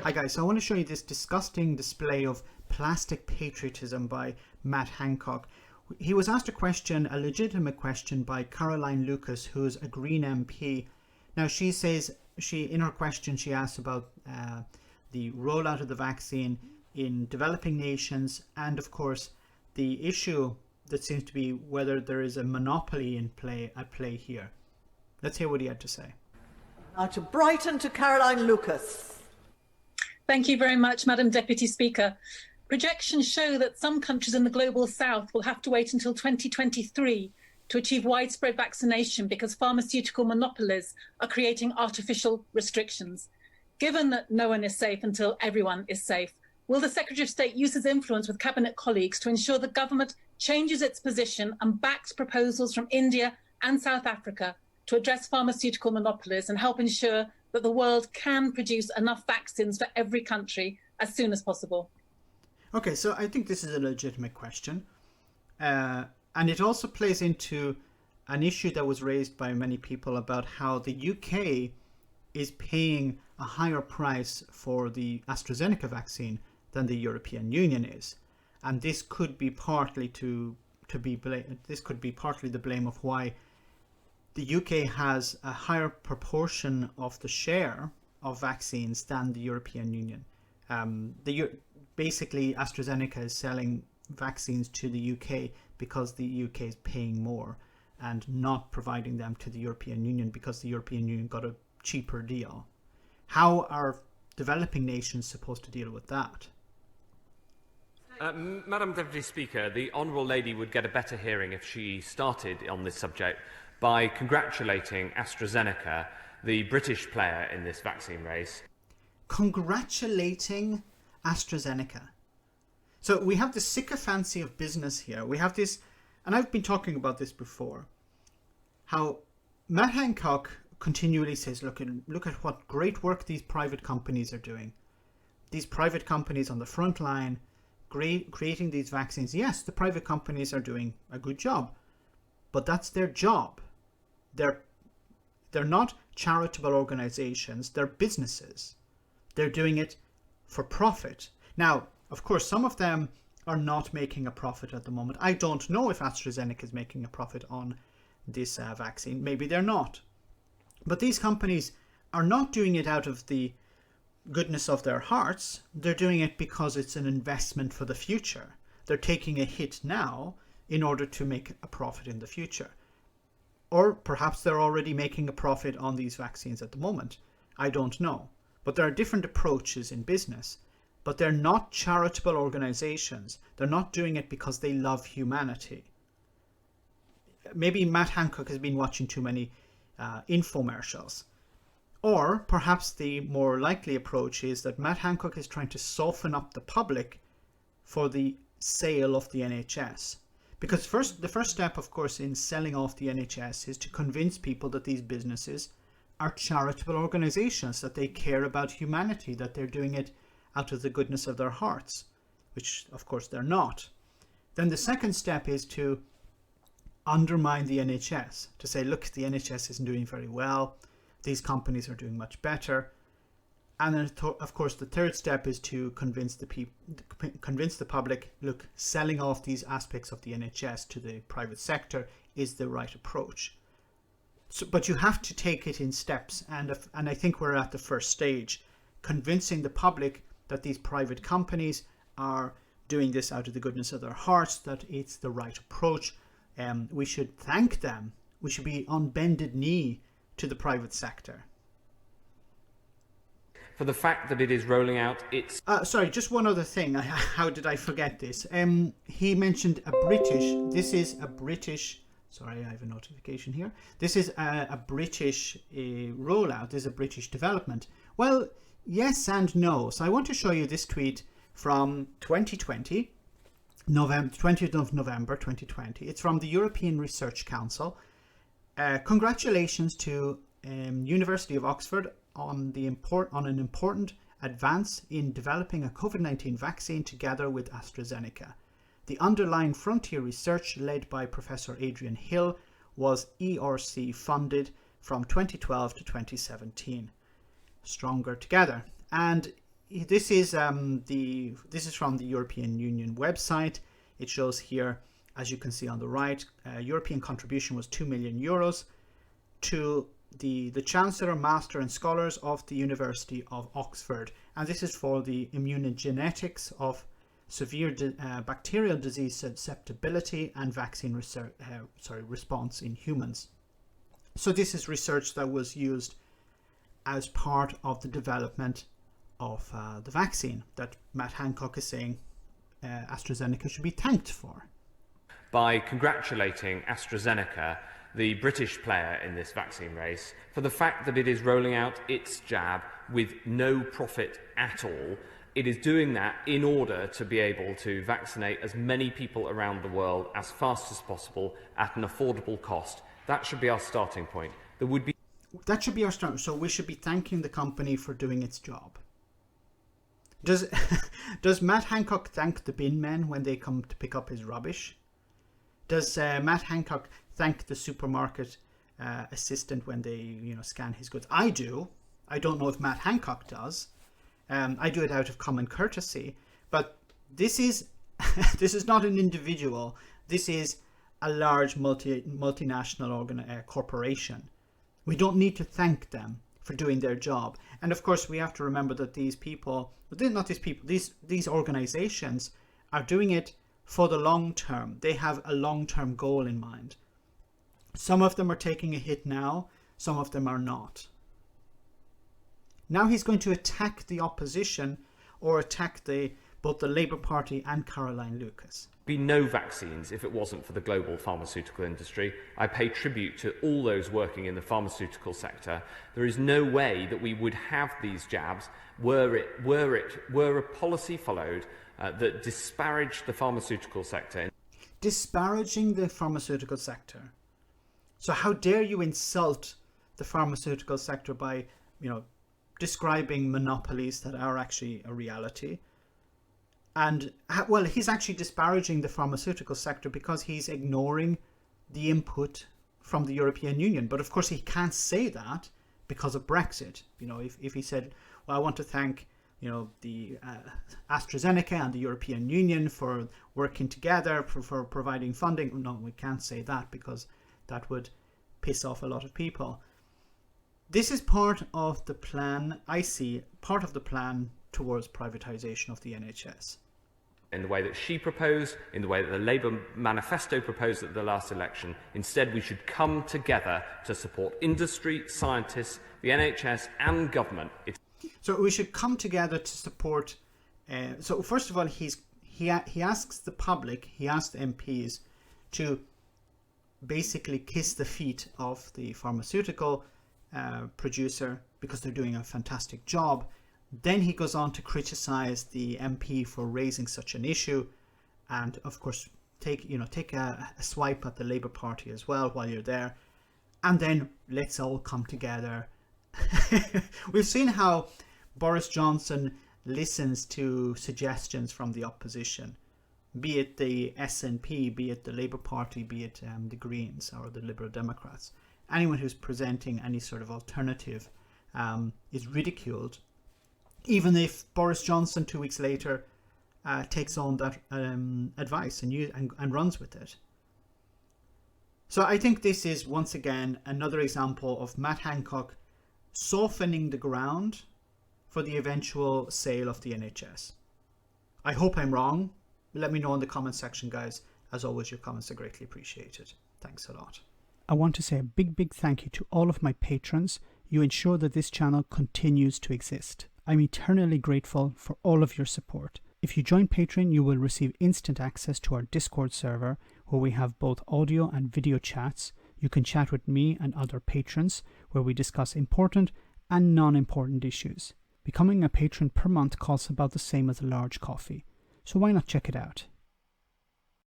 Hi guys, so I want to show you this disgusting display of plastic patriotism by Matt Hancock. He was asked a question, a legitimate question, by Caroline Lucas, who's a Green MP. Now she says, in her question she asks about the rollout of the vaccine in developing nations, and of course the issue that seems to be whether there is a monopoly at play here. Let's hear what he had to say. Now to Brighton, to Caroline Lucas. Thank you very much, Madam Deputy Speaker. Projections show that some countries in the global south will have to wait until 2023 to achieve widespread vaccination because pharmaceutical monopolies are creating artificial restrictions. Given that no one is safe until everyone is safe, will the Secretary of State use his influence with Cabinet colleagues to ensure the government changes its position and backs proposals from India and South Africa to address pharmaceutical monopolies and help ensure that the world can produce enough vaccines for every country as soon as possible? Okay, so I think this is a legitimate question. And it also plays into an issue that was raised by many people about how the UK is paying a higher price for the AstraZeneca vaccine than the European Union is. And this could be partly the blame of why the UK has a higher proportion of the share of vaccines than the European Union. Basically, AstraZeneca is selling vaccines to the UK because the UK is paying more and not providing them to the European Union because the European Union got a cheaper deal. How are developing nations supposed to deal with that? Madam Deputy Speaker, the Honourable Lady would get a better hearing if she started on this subject by congratulating AstraZeneca, the British player in this vaccine race. Congratulating AstraZeneca. So we have the sycophancy of business here. We have this, and I've been talking about this before, how Matt Hancock continually says, look at what great work these private companies are doing. These private companies on the front line, creating these vaccines. Yes, the private companies are doing a good job, but that's their job. They're not charitable organizations, they're businesses. They're doing it for profit. Now, of course, some of them are not making a profit at the moment. I don't know if AstraZeneca is making a profit on this vaccine. Maybe they're not. But these companies are not doing it out of the goodness of their hearts. They're doing it because it's an investment for the future. They're taking a hit now in order to make a profit in the future. Or perhaps they're already making a profit on these vaccines at the moment. I don't know. But there are different approaches in business. But they're not charitable organizations. They're not doing it because they love humanity. Maybe Matt Hancock has been watching too many infomercials. Or perhaps the more likely approach is that Matt Hancock is trying to soften up the public for the sale of the NHS. Because the first step, of course, in selling off the NHS is to convince people that these businesses are charitable organizations, that they care about humanity, that they're doing it out of the goodness of their hearts, which, of course, they're not. Then the second step is to undermine the NHS, to say, look, the NHS isn't doing very well, these companies are doing much better. And then, of course, the third step is to convince the public, look, selling off these aspects of the NHS to the private sector is the right approach. So, but you have to take it in steps, and I think we're at the first stage, convincing the public that these private companies are doing this out of the goodness of their hearts, that it's the right approach. We should thank them. We should be on bended knee to the private sector. For the fact that it is rolling out its... Sorry, just one other thing. How did I forget this? He mentioned this is a British... Sorry, I have a notification here. This is a British rollout. This is a British development. Well, yes and no. So I want to show you this tweet from 2020, 20th of November 2020. It's from the European Research Council. Congratulations to University of Oxford on an important advance in developing a COVID-19 vaccine together with AstraZeneca. The underlying frontier research led by Professor Adrian Hill was ERC funded from 2012 to 2017. Stronger together. And this is from the European Union website. It shows here, as you can see on the right, European contribution was 2 million euros to the Chancellor, Master and Scholars of the University of Oxford. And this is for the immunogenetics of severe bacterial disease susceptibility and vaccine response in humans. So this is research that was used as part of the development of the vaccine that Matt Hancock is saying AstraZeneca should be thanked for. By congratulating AstraZeneca, the British player in this vaccine race, for the fact that it is rolling out its jab with no profit at all. It is doing that in order to be able to vaccinate as many people around the world as fast as possible at an affordable cost. That should be our starting point. That should be our start. So we should be thanking the company for doing its job. Does Matt Hancock thank the bin men when they come to pick up his rubbish? Does Matt Hancock thank the supermarket assistant when they scan his goods? I do. I don't know if Matt Hancock does. I do it out of common courtesy. But this is this is not an individual. This is a large multinational corporation. We don't need to thank them for doing their job. And of course, we have to remember that these organizations are doing it for the long term. They have a long-term goal in mind. Some of them are taking a hit now, some of them are not. Now he's going to attack the opposition or attack both the Labour Party and Caroline Lucas. Be no vaccines if it wasn't for the global pharmaceutical industry. I pay tribute to all those working in the pharmaceutical sector. There is no way that we would have these jabs were a policy followed that disparaged the pharmaceutical sector. Disparaging the pharmaceutical sector. So how dare you insult the pharmaceutical sector by, describing monopolies that are actually a reality? And, well, he's actually disparaging the pharmaceutical sector because he's ignoring the input from the European Union. But of course, he can't say that because of Brexit. If he said, well, I want to thank, the AstraZeneca and the European Union for working together, for providing funding. No, we can't say that because that would piss off a lot of people. This is part of the plan, part of the plan towards privatization of the NHS. In the way that she proposed, in the way that the Labour manifesto proposed at the last election. Instead, we should come together to support industry, scientists, the NHS and government. So we should come together to support... so first of all, he asks the public, he asks the MPs to basically kiss the feet of the pharmaceutical producer because they're doing a fantastic job. Then he goes on to criticize the MP for raising such an issue, and of course take a swipe at the Labour Party as well while you're there, and then let's all come together. We've seen how Boris Johnson listens to suggestions from the opposition, be it the SNP, be it the Labour Party, be it the Greens or the Liberal Democrats. Anyone who's presenting any sort of alternative is ridiculed, even if Boris Johnson 2 weeks later takes on that advice and runs with it. So I think this is once again another example of Matt Hancock softening the ground for the eventual sale of the NHS. I hope I'm wrong. Let me know in the comment section, guys. As always, your comments are greatly appreciated. Thanks a lot. I want to say a big thank you to all of my patrons. You ensure that this channel continues to exist. I'm eternally grateful for all of your support. If you join Patreon, you will receive instant access to our Discord server, where we have both audio and video chats. You can chat with me and other patrons, where we discuss important and non-important issues. Becoming a patron per month costs about the same as a large coffee, so why not check it out?